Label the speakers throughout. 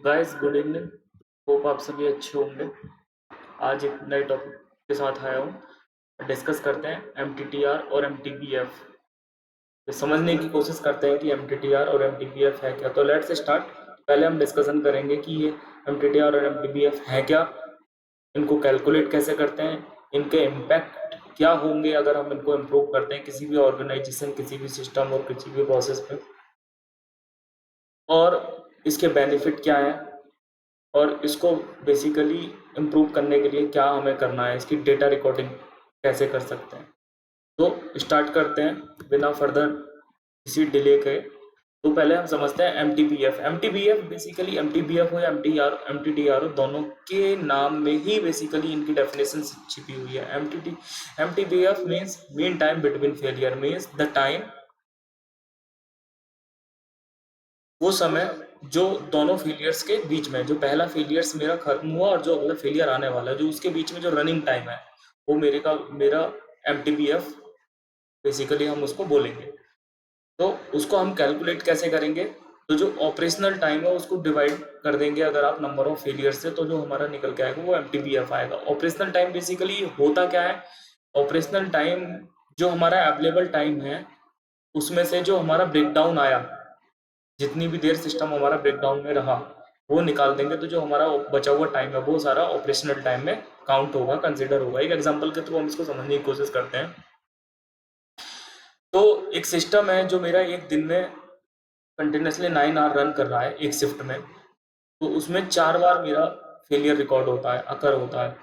Speaker 1: Guys good evening. Hope आप सभी अच्छे होंगे। आज एक नए टॉपिक के साथ आया हूँ। डिस्कस करते हैं एमटीटीआर और एमटीबीएफ। समझने की कोशिश करते हैं कि एमटीटीआर और एमटीबीएफ है क्या। तो लेट्स स्टार्ट। पहले हम डिस्कशन करेंगे कि ये एमटीटीआर और एमटीबीएफ है क्या, इनको कैलकुलेट कैसे करते हैं, इनके इम्पैक्ट क्या होंगे अगर हम इनको इम्प्रूव करते हैं किसी भी ऑर्गेनाइजेशन, किसी भी सिस्टम और किसी भी प्रोसेस पे, और इसके बेनिफिट क्या है, और इसको बेसिकली इम्प्रूव करने के लिए क्या हमें करना है, इसकी डेटा रिकॉर्डिंग कैसे कर सकते हैं। तो स्टार्ट करते हैं बिना फर्दर किसी डिले के। तो पहले हम समझते हैं M T B F. M T B F basically M T B F हो या एम टी टी आर हो, दोनों के नाम में ही बेसिकली इनकी डेफिनेशन छिपी हुई है। M T B F means mean time between failure, means the time, वो समय जो दोनों फेलियर्स के बीच में, जो पहला फेलियर्स मेरा खत्म हुआ और जो अगला फेलियर आने वाला है, जो उसके बीच में जो रनिंग टाइम है, वो मेरा M T B F basically हम उसको बोलेंगे। तो उसको हम कैलकुलेट कैसे करेंगे? तो जो ऑपरेशनल टाइम है उसको डिवाइड कर देंगे अगर आप नंबर ऑफ फेलियर से, तो जो हमारा निकल के आएगा वो एम टी बी एफ आएगा। ऑपरेशनल टाइम बेसिकली होता क्या है? ऑपरेशनल टाइम जो हमारा अवेलेबल टाइम है उसमें से जो हमारा ब्रेकडाउन आया, जितनी भी देर सिस्टम हमारा ब्रेकडाउन में रहा, वो निकाल देंगे। तो जो हमारा बचा हुआ टाइम है वो सारा ऑपरेशनल टाइम में काउंट होगा, कंसिडर होगा। एक एग्जांपल के थ्रू हम इसको समझने की कोशिश करते हैं। तो एक सिस्टम है जो मेरा एक दिन में कंटिन्यूसली 9 आवर रन कर रहा है एक शिफ्ट में, तो उसमें 4 बार मेरा फेलियर रिकॉर्ड होता है, अकर होता है।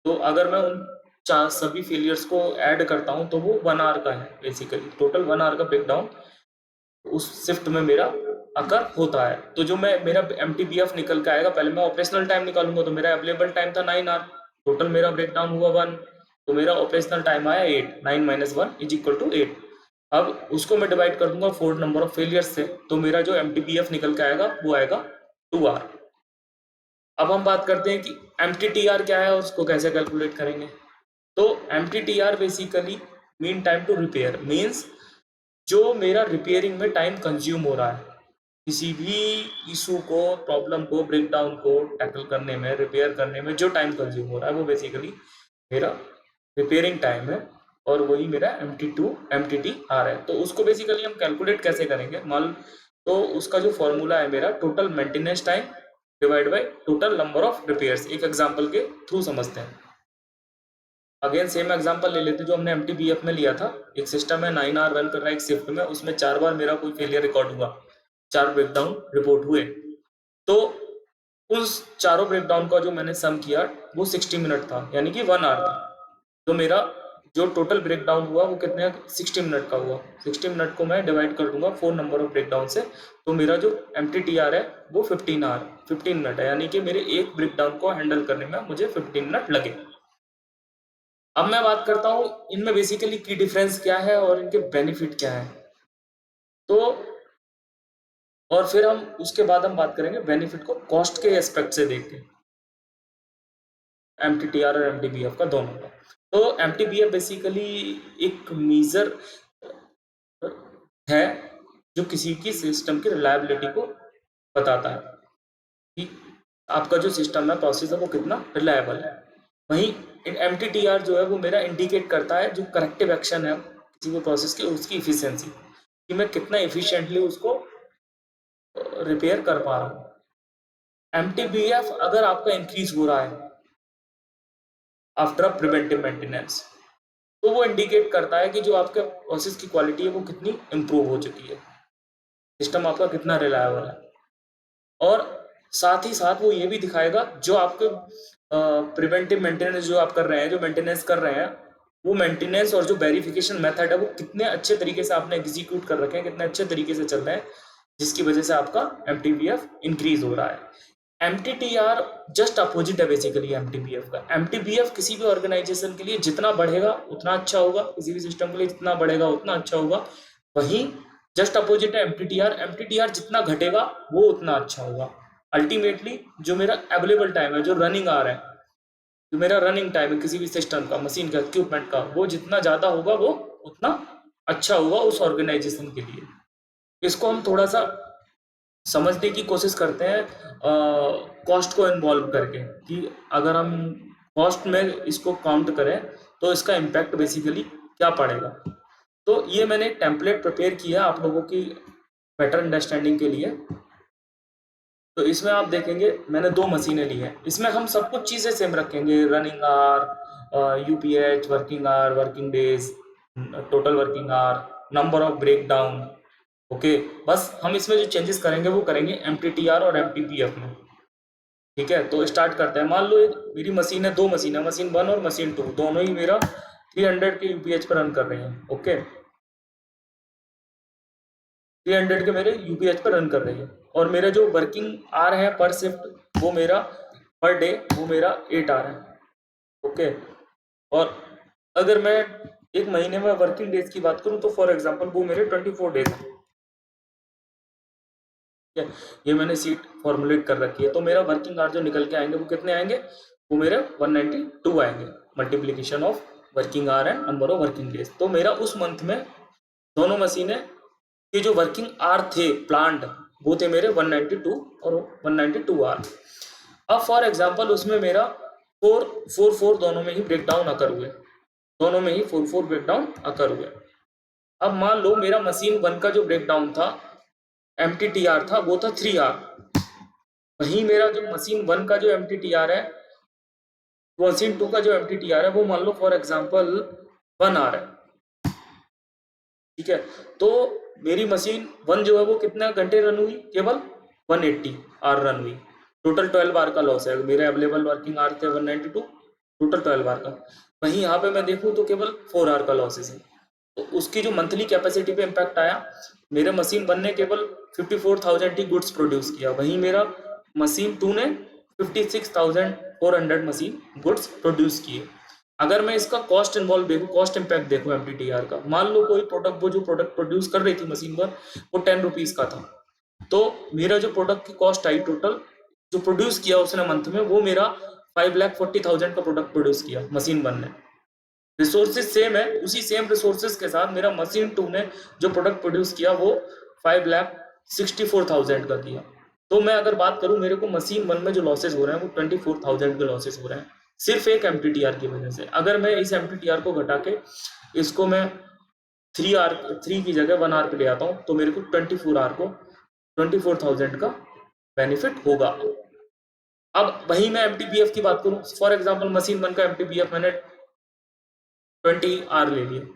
Speaker 1: तो अगर मैं उन चार सभी फेलियर्स को ऐड करता हूँ तो वो 1 आवर का है, बेसिकली टोटल 1 आवर का ब्रेकडाउन उस शिफ्ट में मेरा अकर होता है। तो जो मैं मेरा एम टी बी एफ निकल के आएगा, पहले मैं ऑपरेशनल टाइम निकालूंगा, तो मेरा अवेलेबल टाइम था 9 आवर, टोटल मेरा ब्रेकडाउन हुआ 1, तो मेरा ऑपरेशनल टाइम आया 8, 9 माइनस 1 इज इक्वल टू 8। अब उसको मैं डिवाइड कर दूंगा 4 नंबर ऑफ फेलियर से, तो मेरा जो एम टी बी एफ निकल के आएगा वो आएगा 2 आवर। अब हम बात करते हैं कि एम टी टी आर क्या है और उसको कैसे कैलकुलेट करेंगे। तो M T T R basically mean time to repair, means जो मेरा रिपेयरिंग में टाइम कंज्यूम हो रहा है, किसी भी इशू को, प्रॉब्लम को, ब्रेकडाउन को टैकल करने में, रिपेयर करने में जो टाइम कंज्यूम हो रहा है वो बेसिकली मेरा रिपेयरिंग टाइम है, और वही मेरा एम टी टी आर है। तो उसको बेसिकली हम कैलकुलेट कैसे करेंगे, मान, तो उसका जो फॉर्मूला है मेरा total maintenance time divide by total number of repairs. एक एग्जांपल के थ्रू समझते हैं। अगेन सेम एग्जांपल ले लेते जो हमने एम टी बी एफ में लिया था। एक सिस्टम है 9 आवर रन कर रहा है एक शिफ्ट में, उसमें 4 बार मेरा कोई फेलियर रिकॉर्ड हुआ, 4 ब्रेकडाउन रिपोर्ट हुए। तो उस चारों ब्रेकडाउन का जो मैंने सम किया वो 60 मिनट था, यानी कि 1 आवर था। तो मेरा जो टोटल ब्रेकडाउन हुआ वो कितने 60 मिनट का हुआ। 60 मिनट को मैं डिवाइड कर दूंगा 4 नंबर ऑफ ब्रेकडाउन से, तो मेरा जो एम टी टी आर है वो 15 मिनट है, यानी कि मेरे एक ब्रेकडाउन को हैंडल करने में मुझे 15 मिनट लगे। अब मैं बात करता हूँ इनमें बेसिकली की डिफरेंस क्या है और इनके बेनिफिट क्या है। तो और फिर हम उसके बाद हम बात करेंगे बेनिफिट को कॉस्ट के एस्पेक्ट से देख के, एम टी टी आर और एम टी बी एफ का दोनों का। तो M T B F basically एक मीजर है जो किसी की सिस्टम की रिलायबिलिटी को बताता है कि आपका जो सिस्टम है, प्रोसेस है, वो कितना रिलायबल है। वहीं एम टी टी आर जो है वो मेरा इंडिकेट करता है जो करेक्टिव एक्शन है किसी भी प्रोसेस की, उसकी इफिशियंसी, कि मैं कितना इफिशिएंटली उसको रिपेयर कर पा रहा हूँ। एम टी बी एफ अगर आपका इंक्रीज हो रहा है आफ्टर अ प्रिवेंटिव मेंटेनेंस, तो वो इंडिकेट करता है कि जो आपके प्रोसेस की क्वालिटी है वो कितनी इम्प्रूव हो चुकी है, सिस्टम आपका कितना रिलायबल है। और साथ ही साथ वो ये भी दिखाएगा जो आपके प्रिवेंटिव मेंटेनेंस जो आप कर रहे हैं, जो मेंटेनेंस कर रहे हैं, वो मेंटेनेंस और जो वेरिफिकेशन मेथड है वो कितने अच्छे तरीके से आपने एग्जीक्यूट कर रखे हैं, कितने अच्छे तरीके से चल रहे हैं, जिसकी वजह से आपका M T B F increase हो रहा है। M T T R just opposite है basically M T B F का। एम टी बी एफ किसी भी ऑर्गेनाइजेशन के लिए जितना बढ़ेगा उतना अच्छा होगा, किसी भी सिस्टम के लिए जितना बढ़ेगा उतना अच्छा होगा। वहीं जस्ट अपोजिट है M T T R, M T T R जितना घटेगा वो उतना अच्छा होगा। अल्टीमेटली जो मेरा अवेलेबल टाइम है, जो रनिंग आ रहा है, जो मेरा रनिंग टाइम है किसी भी सिस्टम का, मशीन का, इक्विपमेंट का, वो जितना ज़्यादा होगा वो उतना अच्छा होगा उस ऑर्गेनाइजेशन के लिए। इसको हम थोड़ा सा समझने की कोशिश करते हैं कॉस्ट को इन्वॉल्व करके, कि अगर हम कॉस्ट में इसको काउंट करें तो इसका इम्पैक्ट बेसिकली क्या पड़ेगा। तो ये मैंने टेम्पलेट प्रिपेयर किया आप लोगों की बेटर अंडरस्टैंडिंग के लिए। तो इसमें आप देखेंगे मैंने 2 मशीनें ली हैं। इसमें हम सब कुछ चीज़ें सेम रखेंगे, running hour, UPH, working hour, working days, total working hour, number of break down. Okay, बस हम इसमें जो चेंजेस करेंगे वो करेंगे एमटीटीआर और एमटीपीएफ में। ठीक है, तो स्टार्ट करते हैं। मान लो मेरी मशीन है, 2 मशीन है, मशीन 1 और मशीन 2, दोनों ही मेरा 300 के यूपीएच पर रन कर रही हैं। ओके, 300 के मेरे यूपीएच पर रन कर रही है, और मेरा जो वर्किंग आवर है पर शिफ्ट, वो मेरा पर डे वो मेरा 8 आवर है। ओके, और अगर मैं एक महीने में वर्किंग डेज की बात करूं तो फॉर एग्जांपल वो मेरे 24 डेज है। ठीक है, ये मैंने सीट फॉर्मुलेट कर रखी है। तो मेरा वर्किंग आवर जो निकल के आएंगे वो कितने आएंगे, वो मेरे 192 आएंगे, multiplication of working hour and number of working days. तो मेरा उस मंथ में दोनों मशीनें के जो वर्किंग आवर थे प्लांट, वो थे मेरे 192 और 192 आवर। अब फॉर एग्जांपल उसमें मेरा 4 दोनों में ही ब्रेक डाउन अकर हुए, दोनों में ही 4 ब्रेक डाउन अकर हुए। अब मान लो मेरा मशीन 1 का जो ब्रेक डाउन था एमटीटीआर था, वो था 3 आवर। वहीं मेरा जो मशीन 1 का जो एमटीटीआर है, मशीन 2 का जो एमटीटीआर है, वो मान लो फॉर एग्जांपल 1 आवर है। ठीक है, तो मेरी मशीन 1 जो है वो कितना घंटे रन हुई, केवल 180 आवर रन हुई। टोटल 12 आवर का लॉस है। मेरे अवेलेबल वर्किंग आवर थे 192, टोटल 12 आवर का। वहीं यहाँ पे मैं देखूँ तो केवल 4 आवर का लॉसेस है। तो उसकी जो मंथली कैपेसिटी पे इम्पैक्ट आया, मेरे मशीन 1 ने केवल 54,000 ही गुड्स प्रोड्यूस किया, वहीं मेरा मशीन 2 ने 56,400 मशीन गुड्स प्रोड्यूस किए। अगर मैं इसका कॉस्ट इन्वॉल्व देखूँ, कॉस्ट इम्पैक्ट देखूँ एमटीटीआर का, मान लो कोई प्रोडक्ट, वो जो प्रोडक्ट प्रोड्यूस कर रही थी मशीन 1, वो 10 रुपीज़ का था, तो मेरा जो प्रोडक्ट की कॉस्ट आई टोटल जो प्रोड्यूस किया उसने मंथ में, वो मेरा 5,40,000 का प्रोडक्ट प्रोड्यूस किया मशीन 1 ने। रिसोर्सेज सेम है, उसी सेम रिसोर्सेज के साथ मेरा मशीन 2 ने जो प्रोडक्ट प्रोड्यूस किया वो 5,64,000 का किया। तो मैं अगर बात करूं, मेरे को मशीन 1 में जो लॉसेज हो रहे हैं वो 24,000 के लॉसेज हो रहे हैं, सिर्फ एक एमटीटीआर की वजह से। अगर मैं इस एमटीटीआर को घटा के इसको मैं 3 की जगह 1 आवर पे ले आता हूँ, तो मेरे को 24 आवर को 24,000 का बेनिफिट होगा। अब वही मैं एमटीबीएफ की बात करूं, फॉर एग्जांपल मशीन 1 का एमटीबीएफ मैंने 20 आवर ले लिए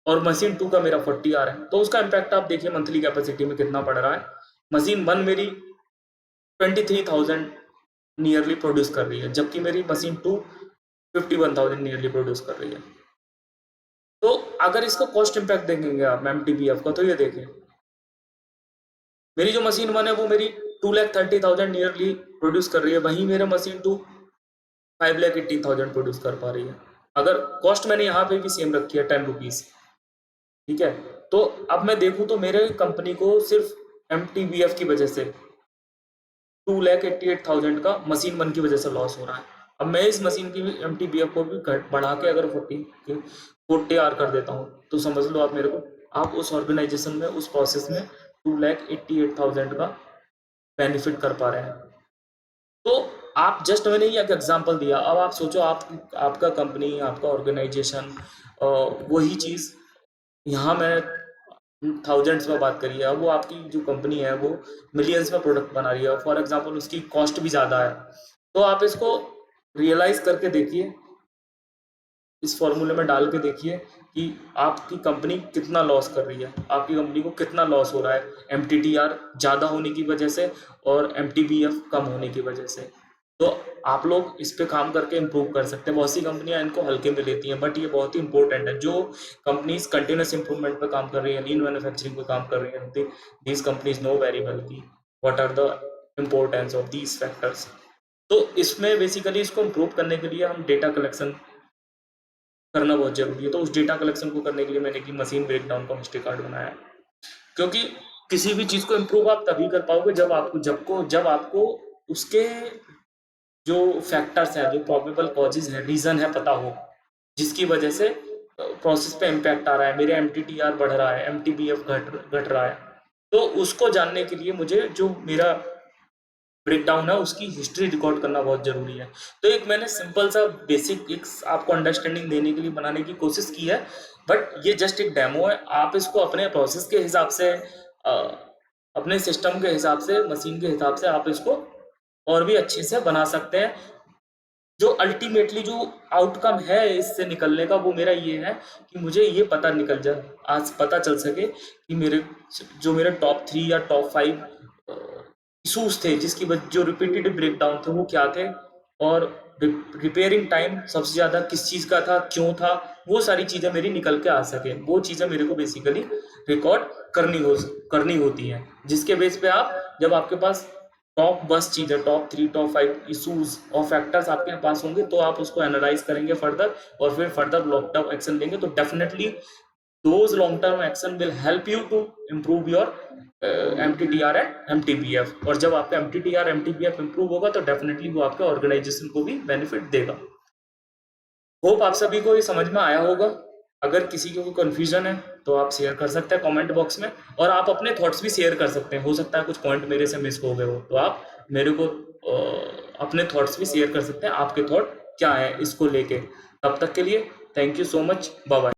Speaker 1: और मशीन 2 का मेरा 40 आवर है, तो उसका इम्पैक्ट आप देखिए मंथली कैपेसिटी में कितना पड़ रहा है। मशीन 1 मेरी 23,000 नियरली प्रोड्यूस कर रही है, जबकि मेरी मशीन 2 51,000 नियरली प्रोड्यूस कर रही है। तो अगर इसका कॉस्ट इम्पैक्ट देखेंगे आप एमटीबीएफ का, तो ये देखें मेरी जो मशीन 1 है वो मेरी 2,30,000 नियरली प्रोड्यूस कर रही है, वहीं मेरा मशीन 2 5,18,000 प्रोड्यूस कर पा रही है। अगर कॉस्ट मैंने यहाँ पे भी सेम रखी है 10 रुपीज़। ठीक है, तो अब मैं देखूं तो मेरे कंपनी को सिर्फ एमटीबीएफ की वजह से 2,88,000 का मशीन 1 की वजह से लॉस हो रहा है। अब मैं इस मशीन की एमटीबीएफ को भी बढ़ा के अगर 40 आर कर देता हूँ, तो समझ लो आप मेरे को, आप उस ऑर्गेनाइजेशन में, उस प्रोसेस में 2,88,000 का बेनिफिट कर पा रहे हैं। तो आप जस्ट, मैंने ये एक एग्जांपल दिया। अब आप सोचो, आपका कंपनी, आपका ऑर्गेनाइजेशन वही चीज़, यहाँ मैं थाउजेंड्स में बात करी है, वो आपकी जो कंपनी है वो मिलियंस में प्रोडक्ट बना रही है, फॉर एग्जांपल उसकी कॉस्ट भी ज़्यादा है। तो आप इसको रियलाइज करके देखिए, इस फॉर्मूले में डाल के देखिए कि आपकी कंपनी कितना लॉस कर रही है, आपकी कंपनी को कितना लॉस हो रहा है एमटीटीआर ज़्यादा होने की वजह से और एमटीबीएफ कम होने की वजह से। तो आप लोग इस पे काम करके इम्प्रूव कर सकते हैं। बहुत सी कंपनियां इनको हल्के में लेती हैं, बट ये बहुत ही इंपॉर्टेंट है। जो कंपनीज कंटिन्यूस इंप्रूवमेंट पे काम कर रही है, लीन मैन्युफैक्चरिंग पे काम कर रही है, these companies know very well की what are the importance of these factors. तो इसमें बेसिकली इसको इम्प्रूव करने के लिए हम डेटा कलेक्शन करना बहुत जरूरी है। तो उस डेटा कलेक्शन को करने के लिए मैंने की मशीन ब्रेकडाउन का मिस्टेक कार्ड बनाया है, क्योंकि किसी भी चीज़ को इम्प्रूव आप तभी कर पाओगे जब आपको उसके जो फैक्टर्स हैं, जो प्रॉबेबल कॉजेज हैं, रीज़न है, पता हो, जिसकी वजह से प्रोसेस पे इम्पैक्ट आ रहा है। मेरे एमटीटीआर बढ़ रहा है, एमटीबीएफ घट रहा है, तो उसको जानने के लिए मुझे जो मेरा ब्रेकडाउन है उसकी हिस्ट्री रिकॉर्ड करना बहुत जरूरी है। तो एक मैंने सिंपल सा बेसिक एक आपको अंडरस्टैंडिंग देने के लिए बनाने की कोशिश की है, बट ये जस्ट एक डेमो है। आप इसको अपने प्रोसेस के हिसाब से अपने सिस्टम के हिसाब से, मशीन के हिसाब से आप इसको और भी अच्छे से बना सकते हैं। जो अल्टीमेटली जो आउटकम है इससे निकलने का, वो मेरा ये है कि मुझे ये पता निकल जाए, आज पता चल सके कि मेरे टॉप 3 या टॉप 5 इशूज थे जिसकी वजह, जो रिपीटेड ब्रेकडाउन थे वो क्या थे, और रिपेयरिंग टाइम सबसे ज़्यादा किस चीज़ का था, क्यों था, वो सारी चीज़ें मेरी निकल के आ सके। वो चीज़ें मेरे को बेसिकली रिकॉर्ड करनी होती हैं, जिसके बेस पे आप, जब आपके पास टॉप बस चीज़ है, टॉप 3 टॉप 5 इशूज और फैक्टर्स आपके पास होंगे, तो आप उसको एनालाइज करेंगे फर्दर, और फिर फर्दर लॉन्ग टर्म एक्शन लेंगे। तो definitely those long term action will help you to improve your MTTR and MTBF। और जब आपका MTTR MTBF improve होगा तो डेफिनेटली वो आपके ऑर्गेनाइजेशन को भी बेनिफिट देगा। होप आप सभी को ये समझ में आया होगा। अगर किसी को कोई कंफ्यूजन है तो आप शेयर कर सकते हैं कमेंट बॉक्स में, और आप अपने थॉट्स भी शेयर कर सकते हैं। हो सकता है कुछ पॉइंट मेरे से मिस हो गए हो, तो आप मेरे को अपने थॉट्स भी शेयर कर सकते हैं। आपके थॉट क्या है इसको लेके। तब तक के लिए thank you so much, bye bye.